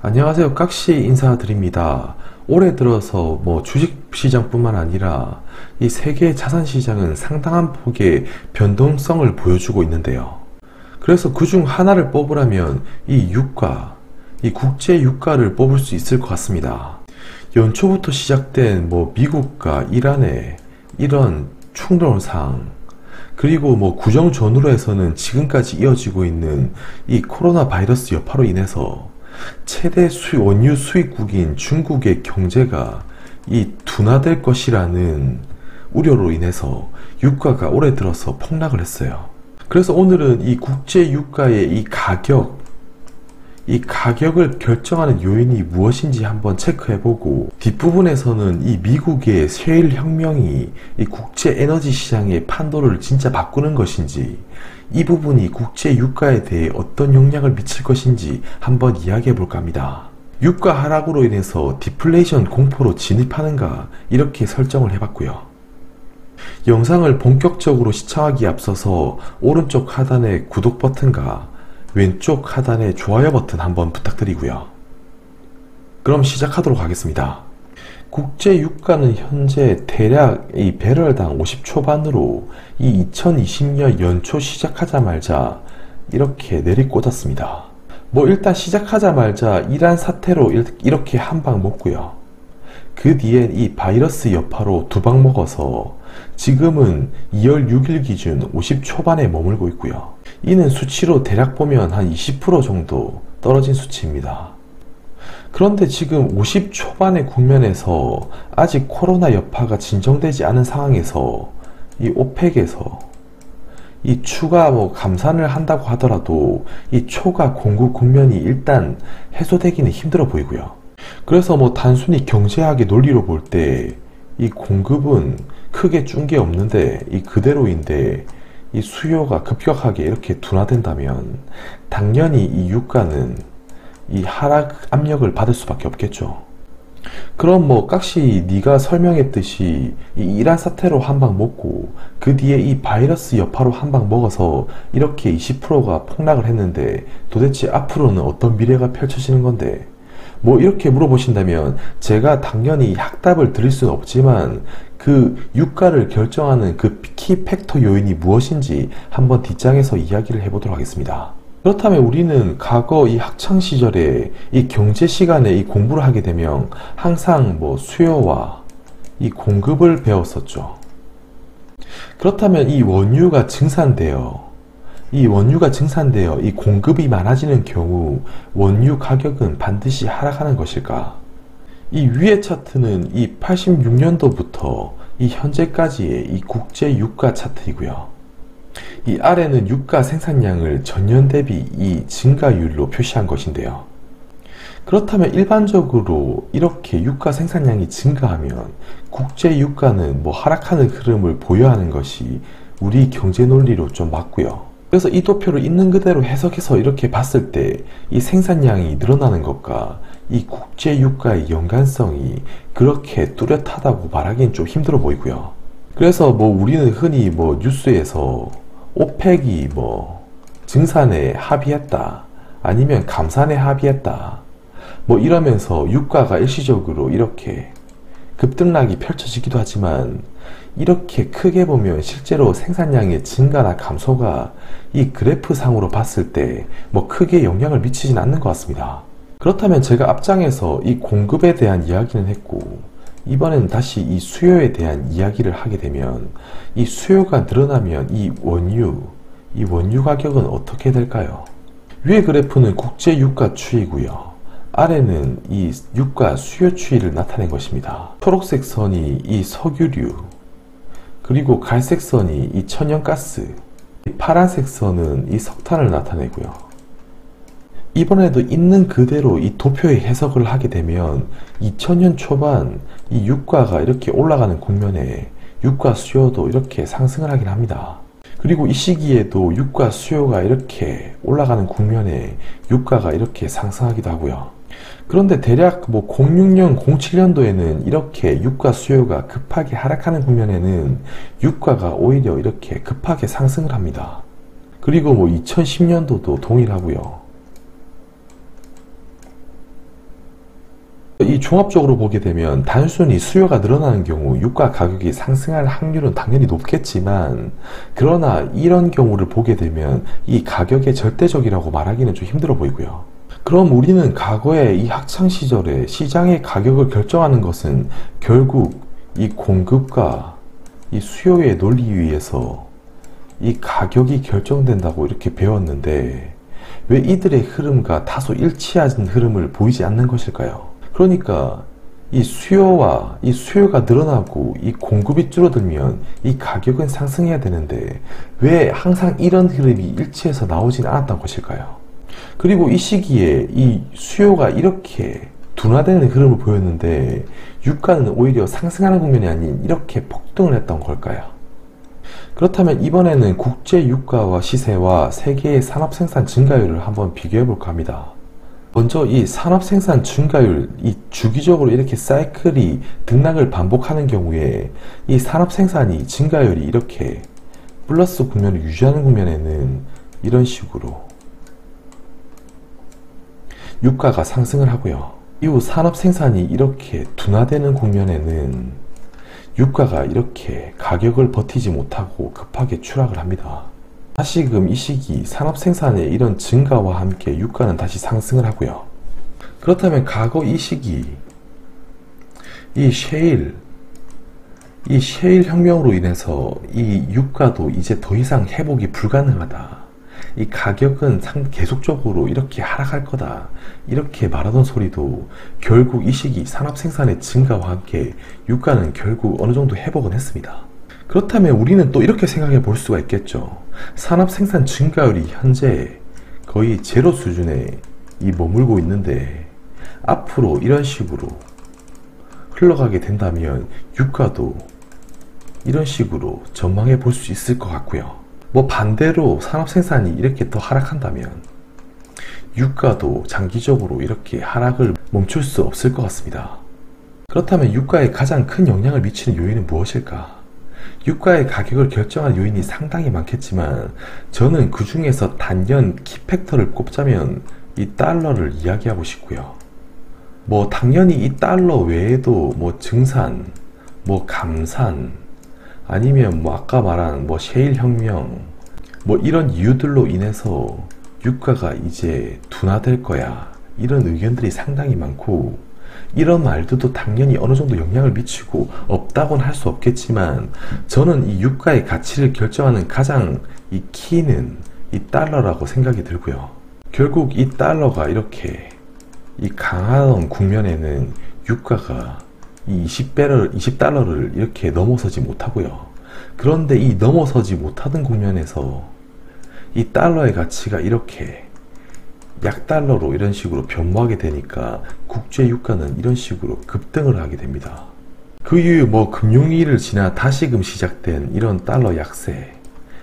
안녕하세요. 깍시 인사드립니다. 올해 들어서 주식시장뿐만 아니라 이 세계 자산시장은 상당한 폭의 변동성을 보여주고 있는데요. 그래서 그중 하나를 뽑으라면 이 유가, 이 국제 유가를 뽑을 수 있을 것 같습니다. 연초부터 시작된 미국과 이란의 이런 충돌상, 그리고 구정 전후로 해서는 지금까지 이어지고 있는 이 코로나 바이러스 여파로 인해서 최대 원유 수입국인 중국의 경제가 둔화될 것이라는 우려로 인해서 유가가 올해 들어서 폭락을 했어요. 그래서 오늘은 이 국제 유가의 이 가격을 결정하는 요인이 무엇인지 한번 체크해보고, 뒷부분에서는 이 미국의 셰일 혁명이 이 국제 에너지 시장의 판도를 진짜 바꾸는 것인지, 이 부분이 국제 유가에 대해 어떤 영향을 미칠 것인지 한번 이야기해 볼까 합니다. 유가 하락으로 인해서 디플레이션 공포로 진입하는가, 이렇게 설정을 해봤고요. 영상을 본격적으로 시청하기에 앞서서 오른쪽 하단의 구독 버튼과 왼쪽 하단의 좋아요 버튼 한번 부탁드리고요. 그럼 시작하도록 하겠습니다. 국제 유가는 현재 대략 이 배럴당 50 초반으로 이 2020년 연초 시작하자마자 이렇게 내리꽂았습니다. 일단 시작하자마자 이란 사태로 이렇게 한 방 먹고요. 그 뒤엔 이 바이러스 여파로 두 방 먹어서 지금은 2월 6일 기준 50 초반에 머물고 있고요. 이는 수치로 대략 보면 한 20% 정도 떨어진 수치입니다. 그런데 지금 50 초반의 국면에서 아직 코로나 여파가 진정되지 않은 상황에서 이 오펙에서 이 추가 감산을 한다고 하더라도 이 초과 공급 국면이 일단 해소되기는 힘들어 보이고요. 그래서 단순히 경제학의 논리로 볼 때 이 공급은 크게 준 게 없는데 이 그대로인데 이 수요가 급격하게 이렇게 둔화된다면 당연히 이 유가는 이 하락 압력을 받을 수밖에 없겠죠. 그럼 깍시 네가 설명했듯이 이 이란 사태로 한 방 먹고 그 뒤에 이 바이러스 여파로 한 방 먹어서 이렇게 20%가 폭락을 했는데 도대체 앞으로는 어떤 미래가 펼쳐지는 건데, 이렇게 물어보신다면 제가 당연히 확답을 드릴 수는 없지만 그 유가를 결정하는 그 키 팩터 요인이 무엇인지 한번 뒷장에서 이야기를 해보도록 하겠습니다. 그렇다면 우리는 과거 이 학창시절에 이 경제 시간에 이 공부를 하게 되면 항상 수요와 이 공급을 배웠었죠. 그렇다면 이 원유가 증산되어 이 공급이 많아지는 경우 원유 가격은 반드시 하락하는 것일까? 이 위의 차트는 이 86년도부터 이 현재까지의 이 국제 유가 차트이고요. 이 아래는 유가 생산량을 전년 대비 이 증가율로 표시한 것인데요. 그렇다면 일반적으로 이렇게 유가 생산량이 증가하면 국제 유가는 하락하는 흐름을 보여하는 것이 우리 경제 논리로 좀 맞고요. 그래서 이 도표를 있는 그대로 해석해서 이렇게 봤을 때 이 생산량이 늘어나는 것과 이 국제 유가의 연관성이 그렇게 뚜렷하다고 말하기는 좀 힘들어 보이고요. 그래서 우리는 흔히 뉴스에서 오펙이 증산에 합의했다, 아니면 감산에 합의했다, 이러면서 유가가 일시적으로 이렇게 급등락이 펼쳐지기도 하지만, 이렇게 크게 보면 실제로 생산량의 증가나 감소가 이 그래프상으로 봤을 때 크게 영향을 미치진 않는 것 같습니다. 그렇다면 제가 앞장에서 이 공급에 대한 이야기는 했고, 이번엔 다시 이 수요에 대한 이야기를 하게 되면, 이 수요가 늘어나면 이 원유 가격은 어떻게 될까요? 위의 그래프는 국제 유가 추이고요. 아래는 이 유가 수요 추이를 나타낸 것입니다. 초록색 선이 이 석유류, 그리고 갈색 선이 이 천연가스, 파란색 선은 이 석탄을 나타내고요. 이번에도 있는 그대로 이 도표의 해석을 하게 되면 2000년 초반 이 유가가 이렇게 올라가는 국면에 유가 수요도 이렇게 상승을 하긴 합니다. 그리고 이 시기에도 유가 수요가 이렇게 올라가는 국면에 유가가 이렇게 상승하기도 하고요. 그런데 대략 06년, 07년도에는 이렇게 유가 수요가 급하게 하락하는 국면에는 유가가 오히려 이렇게 급하게 상승을 합니다. 그리고 2010년도도 동일하고요. 이 종합적으로 보게 되면 단순히 수요가 늘어나는 경우 유가 가격이 상승할 확률은 당연히 높겠지만, 그러나 이런 경우를 보게 되면 이 가격의 절대적이라고 말하기는 좀 힘들어 보이고요. 그럼 우리는 과거에 이 학창시절에 시장의 가격을 결정하는 것은 결국 이 공급과 이 수요의 논리에 의해서 이 가격이 결정된다고 이렇게 배웠는데, 왜 이들의 흐름과 다소 일치하는 흐름을 보이지 않는 것일까요? 그러니까 이 수요가 늘어나고 이 공급이 줄어들면 이 가격은 상승해야 되는데, 왜 항상 이런 흐름이 일치해서 나오진 않았던 것일까요? 그리고 이 시기에 이 수요가 이렇게 둔화되는 흐름을 보였는데 유가는 오히려 상승하는 국면이 아닌 이렇게 폭등을 했던 걸까요? 그렇다면 이번에는 국제 유가와 시세와 세계의 산업 생산 증가율을 한번 비교해 볼까 합니다. 먼저 이 산업 생산 증가율, 이 주기적으로 이렇게 사이클이 등락을 반복하는 경우에 이 산업 생산이 증가율이 이렇게 플러스 국면을 유지하는 국면에는 이런 식으로 유가가 상승을 하고요. 이후 산업 생산이 이렇게 둔화되는 국면에는 유가가 이렇게 가격을 버티지 못하고 급하게 추락을 합니다. 다시금 이 시기 산업 생산의 이런 증가와 함께 유가는 다시 상승을 하고요. 그렇다면 과거 이 시기 이 셰일 혁명으로 인해서 이 유가도 이제 더 이상 회복이 불가능하다, 이 가격은 계속적으로 이렇게 하락할 거다, 이렇게 말하던 소리도 결국 이 시기 산업 생산의 증가와 함께 유가는 결국 어느 정도 회복은 했습니다. 그렇다면 우리는 또 이렇게 생각해 볼 수가 있겠죠. 산업 생산 증가율이 현재 거의 제로 수준에 머물고 있는데 앞으로 이런 식으로 흘러가게 된다면 유가도 이런 식으로 전망해 볼 수 있을 것 같고요. 반대로 산업 생산이 이렇게 더 하락한다면 유가도 장기적으로 이렇게 하락을 멈출 수 없을 것 같습니다. 그렇다면 유가에 가장 큰 영향을 미치는 요인은 무엇일까? 유가의 가격을 결정하는 요인이 상당히 많겠지만 저는 그 중에서 단연 키팩터를 꼽자면 이 달러를 이야기하고 싶고요. 당연히 이 달러 외에도 증산, 감산, 아니면 아까 말한 셰일 혁명, 이런 이유들로 인해서 유가가 이제 둔화될 거야, 이런 의견들이 상당히 많고, 이런 말들도 당연히 어느 정도 영향을 미치고 없다고는 할 수 없겠지만, 저는 이 유가의 가치를 결정하는 가장 이 키는 이 달러라고 생각이 들고요. 결국 이 달러가 이렇게 이 강하던 국면에는 유가가 이 20달러를 이렇게 넘어서지 못하고요. 그런데 이 넘어서지 못하던 국면에서 이 달러의 가치가 이렇게 약달러로 이런 식으로 변모하게 되니까 국제 유가는 이런 식으로 급등을 하게 됩니다. 그 이후 금융위기를 지나 다시금 시작된 이런 달러 약세,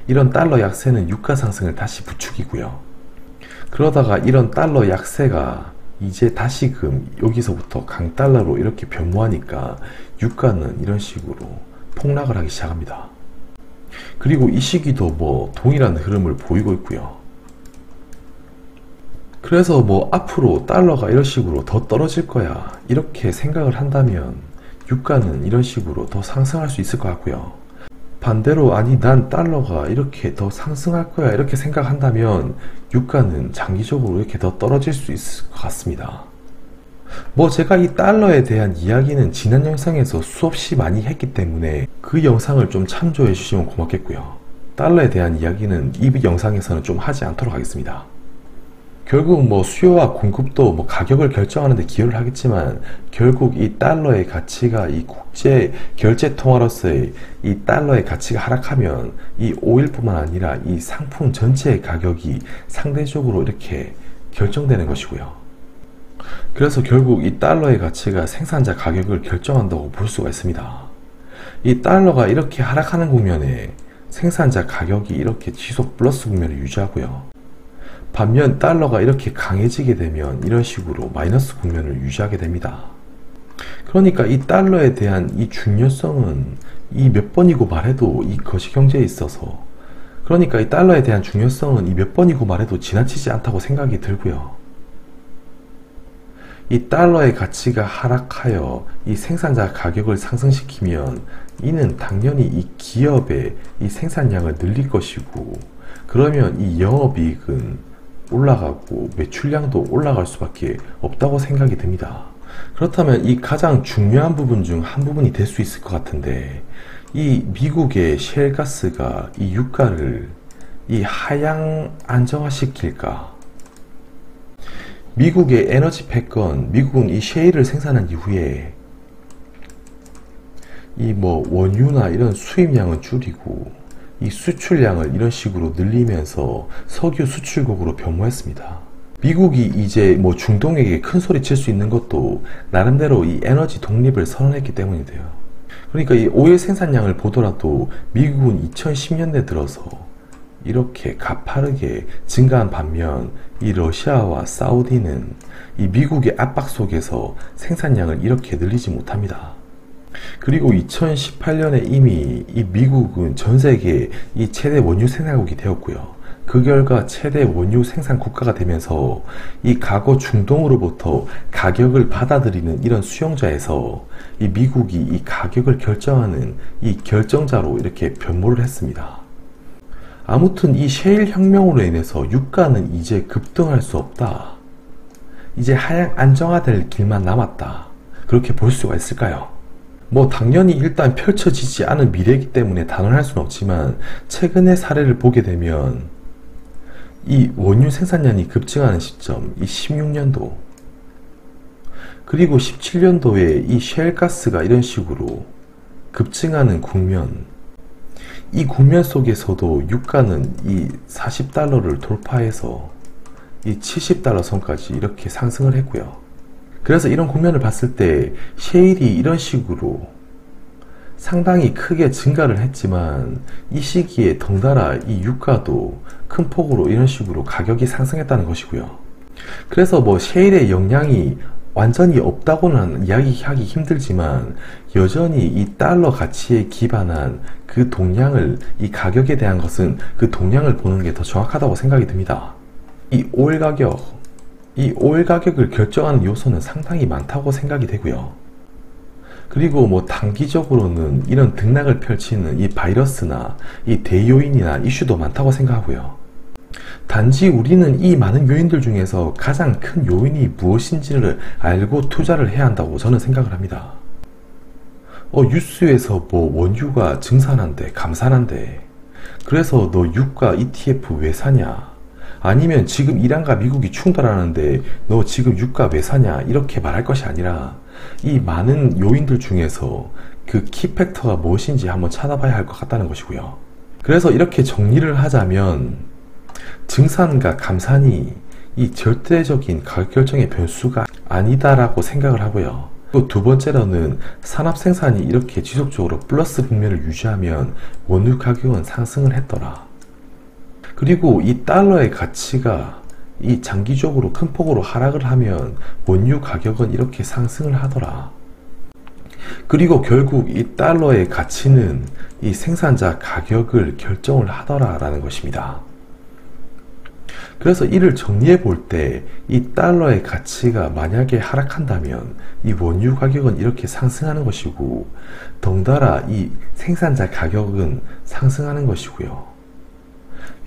이런 달러 약세는 유가 상승을 다시 부추기고요. 그러다가 이런 달러 약세가 이제 다시금 여기서부터 강달러로 이렇게 변모하니까 유가는 이런 식으로 폭락을 하기 시작합니다. 그리고 이 시기도 동일한 흐름을 보이고 있고요. 그래서 앞으로 달러가 이런 식으로 더 떨어질 거야, 이렇게 생각을 한다면 유가는 이런 식으로 더 상승할 수 있을 것 같고요. 반대로 아니 난 달러가 이렇게 더 상승할 거야, 이렇게 생각한다면 유가는 장기적으로 이렇게 더 떨어질 수 있을 것 같습니다. 제가 이 달러에 대한 이야기는 지난 영상에서 수없이 많이 했기 때문에 그 영상을 좀 참조해 주시면 고맙겠고요. 달러에 대한 이야기는 이 영상에서는 좀 하지 않도록 하겠습니다. 결국 수요와 공급도 가격을 결정하는 데 기여를 하겠지만, 결국 이 달러의 가치가 이 국제 결제 통화로서의 이 달러의 가치가 하락하면 이 오일뿐만 아니라 이 상품 전체의 가격이 상대적으로 이렇게 결정되는 것이고요. 그래서 결국 이 달러의 가치가 생산자 가격을 결정한다고 볼 수가 있습니다. 이 달러가 이렇게 하락하는 국면에 생산자 가격이 이렇게 지속 플러스 국면을 유지하고요. 반면 달러가 이렇게 강해지게 되면 이런 식으로 마이너스 국면을 유지하게 됩니다. 그러니까 이 달러에 대한 이 중요성은 이 몇 번이고 말해도 이 거시경제에 있어서, 그러니까 이 달러에 대한 중요성은 이 몇 번이고 말해도 지나치지 않다고 생각이 들고요. 이 달러의 가치가 하락하여 이 생산자 가격을 상승시키면 이는 당연히 이 기업의 이 생산량을 늘릴 것이고, 그러면 이 영업이익은 올라가고 매출량도 올라갈 수밖에 없다고 생각이 듭니다. 그렇다면 이 가장 중요한 부분 중 한 부분이 될 수 있을 것 같은데, 이 미국의 셰일가스가 이 유가를 이 하향 안정화시킬까? 미국의 에너지 패권, 미국은 이 셰일을 생산한 이후에 이 원유나 이런 수입량은 줄이고 이 수출량을 이런 식으로 늘리면서 석유 수출국으로 변모했습니다. 미국이 이제 중동에게 큰 소리 칠 수 있는 것도 나름대로 이 에너지 독립을 선언했기 때문인데요. 그러니까 이 오일 생산량을 보더라도 미국은 2010년대 들어서 이렇게 가파르게 증가한 반면 이 러시아와 사우디는 이 미국의 압박 속에서 생산량을 이렇게 늘리지 못합니다. 그리고 2018년에 이미 이 미국은 전 세계 이 최대 원유 생산국이 되었고요. 그 결과 최대 원유 생산 국가가 되면서 이 과거 중동으로부터 가격을 받아들이는 이런 수용자에서 이 미국이 이 가격을 결정하는 이 결정자로 이렇게 변모를 했습니다. 아무튼 이 셰일 혁명으로 인해서 유가는 이제 급등할 수 없다. 이제 하향 안정화될 길만 남았다. 그렇게 볼 수가 있을까요? 당연히 일단 펼쳐지지 않은 미래이기 때문에 단언할 수는 없지만, 최근의 사례를 보게 되면 이 원유 생산량이 급증하는 시점, 이 16년도 그리고 17년도에 이 셰일가스가 이런 식으로 급증하는 국면, 이 국면 속에서도 유가는 이 40달러를 돌파해서 이 70달러 선까지 이렇게 상승을 했고요. 그래서 이런 국면을 봤을 때 셰일이 이런 식으로 상당히 크게 증가를 했지만, 이 시기에 덩달아 이 유가도 큰 폭으로 이런 식으로 가격이 상승했다는 것이고요. 그래서 셰일의 영향이 완전히 없다고는 이야기하기 힘들지만, 여전히 이 달러 가치에 기반한 그 동향을, 이 가격에 대한 것은 그 동향을 보는 게 더 정확하다고 생각이 듭니다. 이 오일 가격을 결정하는 요소는 상당히 많다고 생각이 되고요. 그리고 단기적으로는 이런 등락을 펼치는 이 바이러스나 이 대요인이나 이슈도 많다고 생각하고요. 단지 우리는 이 많은 요인들 중에서 가장 큰 요인이 무엇인지를 알고 투자를 해야 한다고 저는 생각을 합니다. 뉴스에서 원유가 증산한대, 감산한대. 그래서 너 유가 ETF 왜 사냐? 아니면 지금 이란과 미국이 충돌하는데 너 지금 유가 왜 사냐? 이렇게 말할 것이 아니라, 이 많은 요인들 중에서 그 키팩터가 무엇인지 한번 찾아봐야 할 것 같다는 것이고요. 그래서 이렇게 정리를 하자면, 증산과 감산이 이 절대적인 가격 결정의 변수가 아니다라고 생각을 하고요. 또 두 번째로는 산업 생산이 이렇게 지속적으로 플러스 국면을 유지하면 원유 가격은 상승을 했더라. 그리고 이 달러의 가치가 이 장기적으로 큰 폭으로 하락을 하면 원유 가격은 이렇게 상승을 하더라. 그리고 결국 이 달러의 가치는 이 생산자 가격을 결정을 하더라라는 것입니다. 그래서 이를 정리해 볼 때 이 달러의 가치가 만약에 하락한다면 이 원유 가격은 이렇게 상승하는 것이고, 덩달아 이 생산자 가격은 상승하는 것이고요.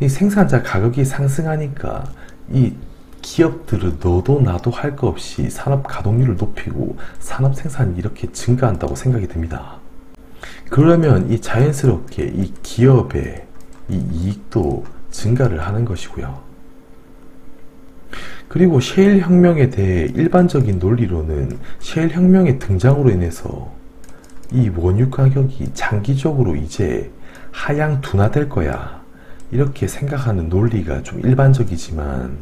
이 생산자 가격이 상승하니까 이 기업들은 너도 나도 할 거 없이 산업 가동률을 높이고 산업 생산이 이렇게 증가한다고 생각이 듭니다. 그러면 이 자연스럽게 이 기업의 이 이익도 증가를 하는 것이고요. 그리고 셰일 혁명에 대해 일반적인 논리로는 셰일 혁명의 등장으로 인해서 이 원유 가격이 장기적으로 이제 하향 둔화될 거야, 이렇게 생각하는 논리가 좀 일반적이지만,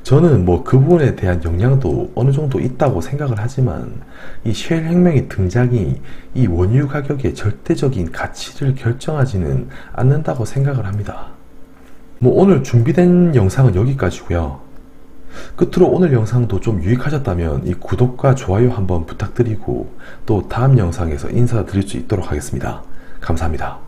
저는 그 부분에 대한 영향도 어느 정도 있다고 생각을 하지만, 이 셰일 혁명의 등장이 이 원유 가격의 절대적인 가치를 결정하지는 않는다고 생각을 합니다. 오늘 준비된 영상은 여기까지고요. 끝으로 오늘 영상도 좀 유익하셨다면 이 구독과 좋아요 한번 부탁드리고, 또 다음 영상에서 인사드릴 수 있도록 하겠습니다. 감사합니다.